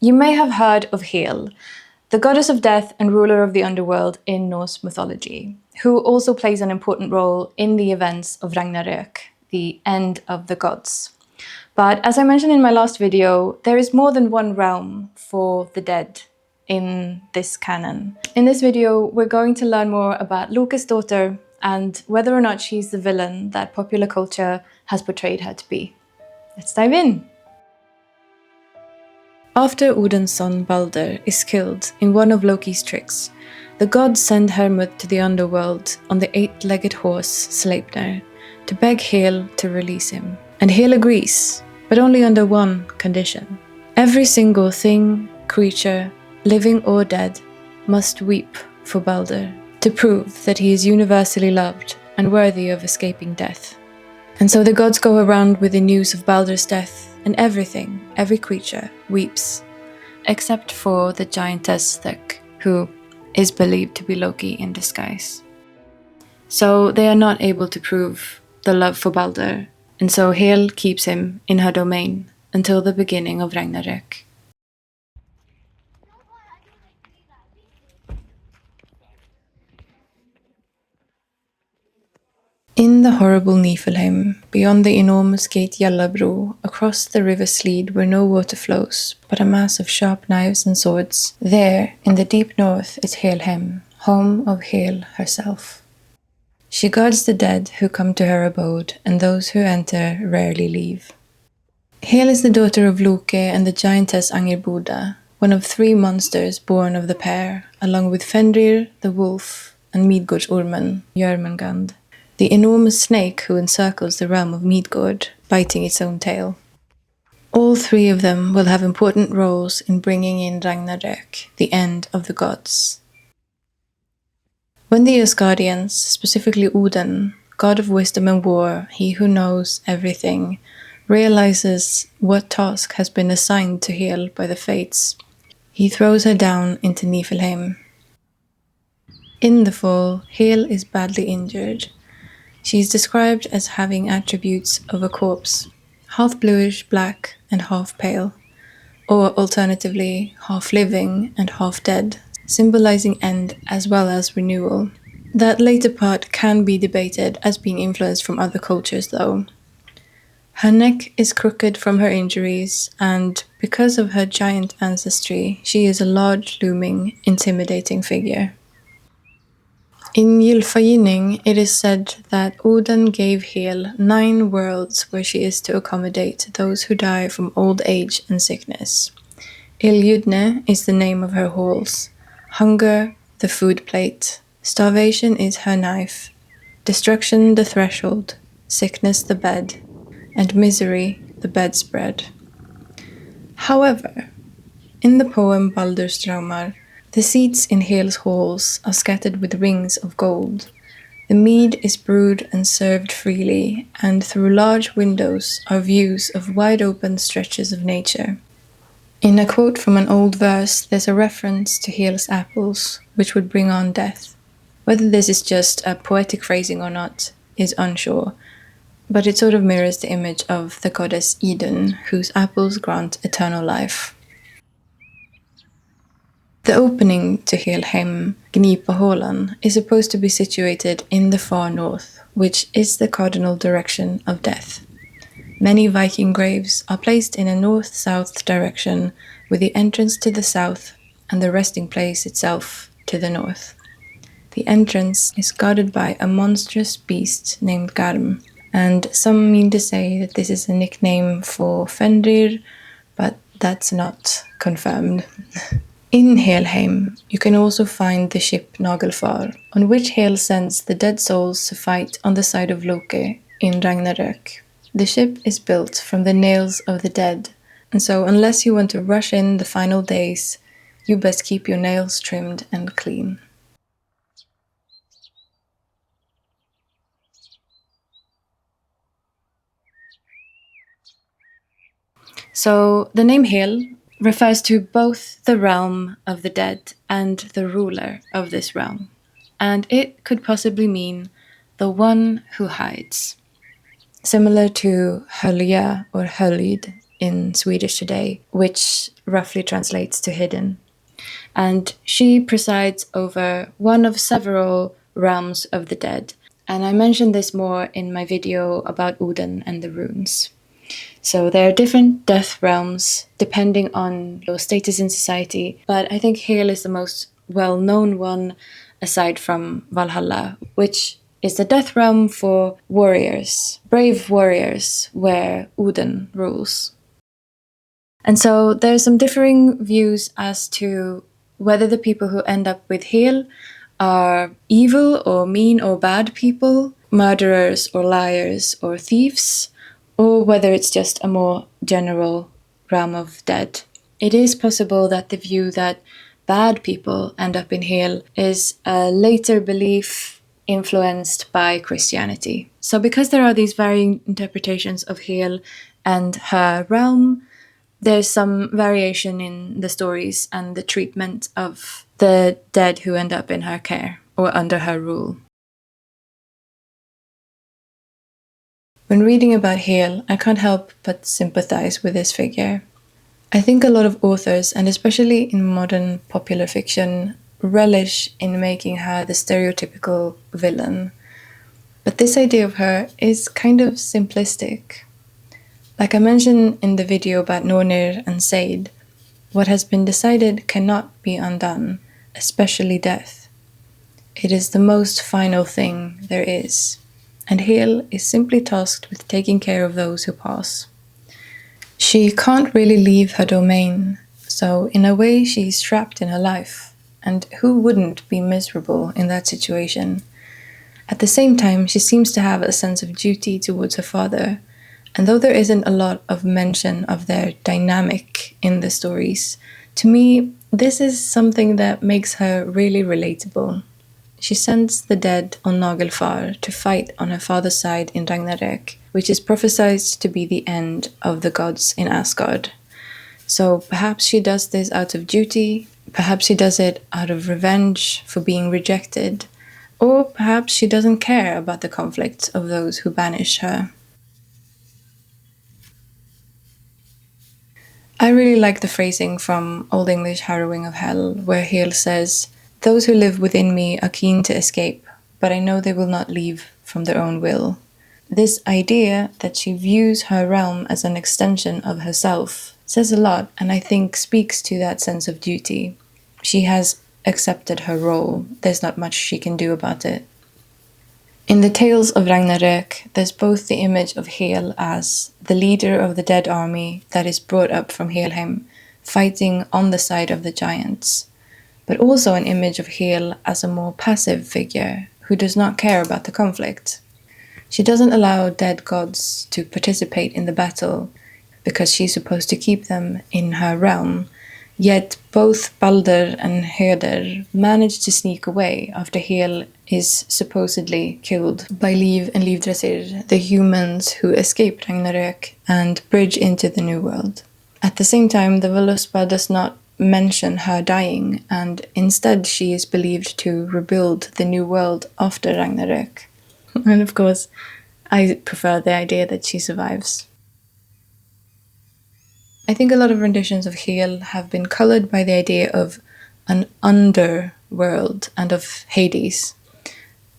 You may have heard of Hel, the goddess of death and ruler of the underworld in Norse mythology, who also plays an important role in the events of Ragnarök, the end of the gods. But as I mentioned in my last video, there is more than one realm for the dead in this canon. In this video, we're going to learn more about Loke's daughter and whether or not she's the villain that popular culture has portrayed her to be. Let's dive in! After Odin's son Balder is killed in one of Loki's tricks, the gods send Hermod to the underworld on the 8-legged horse Sleipnir to beg Hel to release him. And Hel agrees, but only under one condition. Every single thing, creature, living or dead, must weep for Balder to prove that he is universally loved and worthy of escaping death. And so the gods go around with the news of Balder's death, and everything, every creature, weeps, except for the giantess Thek, who is believed to be Loki in disguise. So they are not able to prove the love for Balder, and so Hel keeps him in her domain until the beginning of Ragnarök. In the horrible Niflheim, beyond the enormous gate Jallabro, across the river Slid where no water flows, but a mass of sharp knives and swords, there, in the deep north, is Helheim, home of Hel herself. She guards the dead who come to her abode, and those who enter rarely leave. Hel is the daughter of Loke and the giantess Angerboda, one of 3 monsters born of the pair, along with Fenrir, the wolf, and Midgårdsormen, Jörmungand, the enormous snake who encircles the realm of Midgård, biting its own tail. All 3 of them will have important roles in bringing in Ragnarök, the end of the gods. When the Asguardians, specifically Odin, god of wisdom and war, he who knows everything, realizes what task has been assigned to Hel by the fates, he throws her down into Niflheim. In the fall, Hel is badly injured. She is described as having attributes of a corpse, half bluish black and half pale, or alternatively half living and half dead, symbolizing end as well as renewal. That later part can be debated as being influenced from other cultures though. Her neck is crooked from her injuries, and because of her giant ancestry, she is a large, looming, intimidating figure. In Gylfaginning, it is said that Odin gave Hel 9 worlds where she is to accommodate those who die from old age and sickness. Iljudne is the name of her halls, hunger the food plate, starvation is her knife, destruction the threshold, sickness the bed, and misery the bedspread. However, in the poem Baldur's Draumar, the seats in Hel's halls are scattered with rings of gold. The mead is brewed and served freely, and through large windows are views of wide-open stretches of nature. In a quote from an old verse, there's a reference to Hel's apples, which would bring on death. Whether this is just a poetic phrasing or not is unsure, but it sort of mirrors the image of the goddess Idun, whose apples grant eternal life. The opening to Helheim, Gnipahålan, is supposed to be situated in the far north, which is the cardinal direction of death. Many Viking graves are placed in a north-south direction, with the entrance to the south and the resting place itself to the north. The entrance is guarded by a monstrous beast named Garm, and some mean to say that this is a nickname for Fenrir, but that's not confirmed. In Helheim, you can also find the ship Nagelfar, on which Hel sends the dead souls to fight on the side of Loki in Ragnarök. The ship is built from the nails of the dead, and so unless you want to rush in the final days, you best keep your nails trimmed and clean. So the name Hel refers to both the realm of the dead and the ruler of this realm, and it could possibly mean the one who hides. Similar to Hölja or Höljd in Swedish today, which roughly translates to hidden. And she presides over one of several realms of the dead. And I mentioned this more in my video about Odin and the runes. So there are different death realms depending on your status in society, but I think Hel is the most well-known one aside from Valhalla, which is the death realm for warriors, brave warriors, where Odin rules. And so there's some differing views as to whether the people who end up with Hel are evil or mean or bad people, murderers or liars or thieves, or whether it's just a more general realm of dead. It is possible that the view that bad people end up in Hel is a later belief influenced by Christianity. So because there are these varying interpretations of Hel and her realm, there's some variation in the stories and the treatment of the dead who end up in her care or under her rule. When reading about Hel, I can't help but sympathize with this figure. I think a lot of authors, and especially in modern popular fiction, relish in making her the stereotypical villain. But this idea of her is kind of simplistic. Like I mentioned in the video about Nornir and Seid, what has been decided cannot be undone, especially death. It is the most final thing there is, and Hel is simply tasked with taking care of those who pass. She can't really leave her domain, so in a way she's trapped in her life, and who wouldn't be miserable in that situation? At the same time, she seems to have a sense of duty towards her father, and though there isn't a lot of mention of their dynamic in the stories, to me, this is something that makes her really relatable. She sends the dead on Nagelfar to fight on her father's side in Ragnarök, which is prophesied to be the end of the gods in Asgard. So perhaps she does this out of duty, perhaps she does it out of revenge for being rejected, or perhaps she doesn't care about the conflict of those who banish her. I really like the phrasing from Old English Harrowing of Hell, where Hel says, "Those who live within me are keen to escape, but I know they will not leave from their own will." This idea that she views her realm as an extension of herself says a lot, and I think speaks to that sense of duty. She has accepted her role. There's not much she can do about it. In the tales of Ragnarök, there's both the image of Hel as the leader of the dead army that is brought up from Helheim, fighting on the side of the giants, but also an image of Hel as a more passive figure who does not care about the conflict. She doesn't allow dead gods to participate in the battle because she's supposed to keep them in her realm. Yet both Balder and Höder manage to sneak away after Hel is supposedly killed by Liv and Livdresir, the humans who escape Ragnarök and bridge into the New World. At the same time, the Völuspá does not mention her dying, and instead she is believed to rebuild the New World after Ragnarök. And of course, I prefer the idea that she survives. I think a lot of renditions of Hel have been colored by the idea of an underworld and of Hades.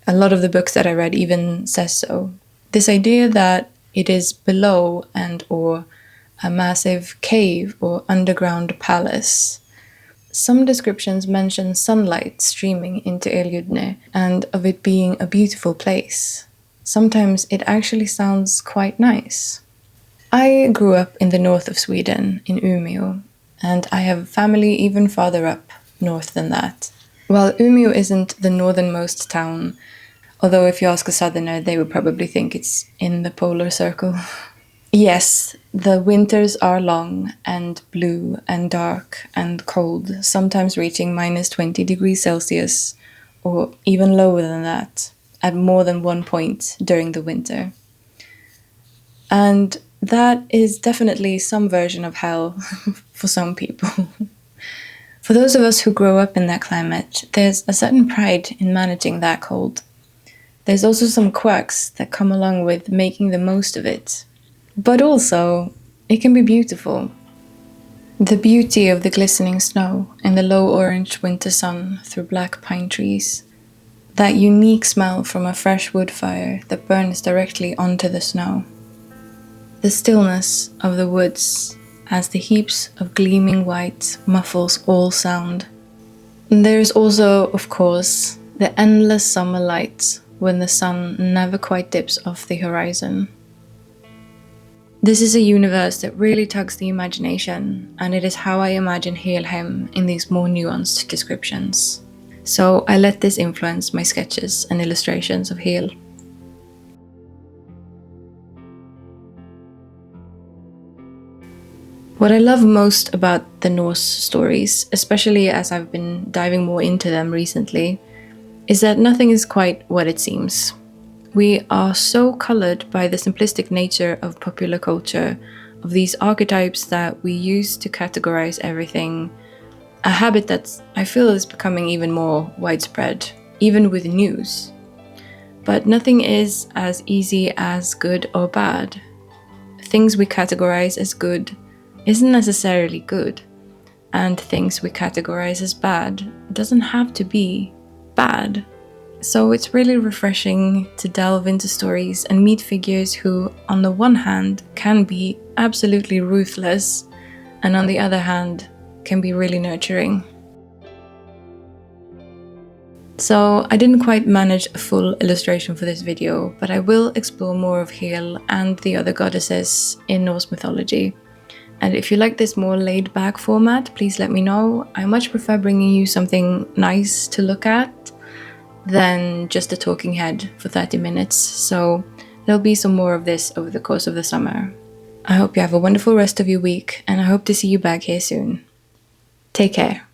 A lot of the books that I read even says so. This idea that it is below and or a massive cave or underground palace. Some descriptions mention sunlight streaming into Eljudne and of it being a beautiful place. Sometimes it actually sounds quite nice. I grew up in the north of Sweden, in Umeå, and I have family even farther up north than that. While Umeå isn't the northernmost town, although if you ask a southerner, they would probably think it's in the polar circle. Yes, the winters are long and blue and dark and cold, sometimes reaching minus 20 degrees Celsius, or even lower than that, at more than one point during the winter. And that is definitely some version of hell for some people. For those of us who grow up in that climate, there's a certain pride in managing that cold. There's also some quirks that come along with making the most of it. But also, it can be beautiful. The beauty of the glistening snow in the low orange winter sun through black pine trees. That unique smell from a fresh wood fire that burns directly onto the snow. The stillness of the woods as the heaps of gleaming white muffles all sound. And there is also, of course, the endless summer light when the sun never quite dips off the horizon. This is a universe that really tugs the imagination, and it is how I imagine Helheim in these more nuanced descriptions. So I let this influence my sketches and illustrations of Hel. What I love most about the Norse stories, especially as I've been diving more into them recently, is that nothing is quite what it seems. We are so colored by the simplistic nature of popular culture, of these archetypes that we use to categorize everything, a habit that I feel is becoming even more widespread, even with news. But nothing is as easy as good or bad. Things we categorize as good isn't necessarily good, and things we categorize as bad doesn't have to be bad. So it's really refreshing to delve into stories and meet figures who, on the one hand, can be absolutely ruthless, and on the other hand, can be really nurturing. So I didn't quite manage a full illustration for this video, but I will explore more of Hel and the other goddesses in Norse mythology. And if you like this more laid-back format, please let me know. I much prefer bringing you something nice to look at than just a talking head for 30 minutes. So there'll be some more of this over the course of the summer. I hope you have a wonderful rest of your week, and I hope to see you back here soon. Take care.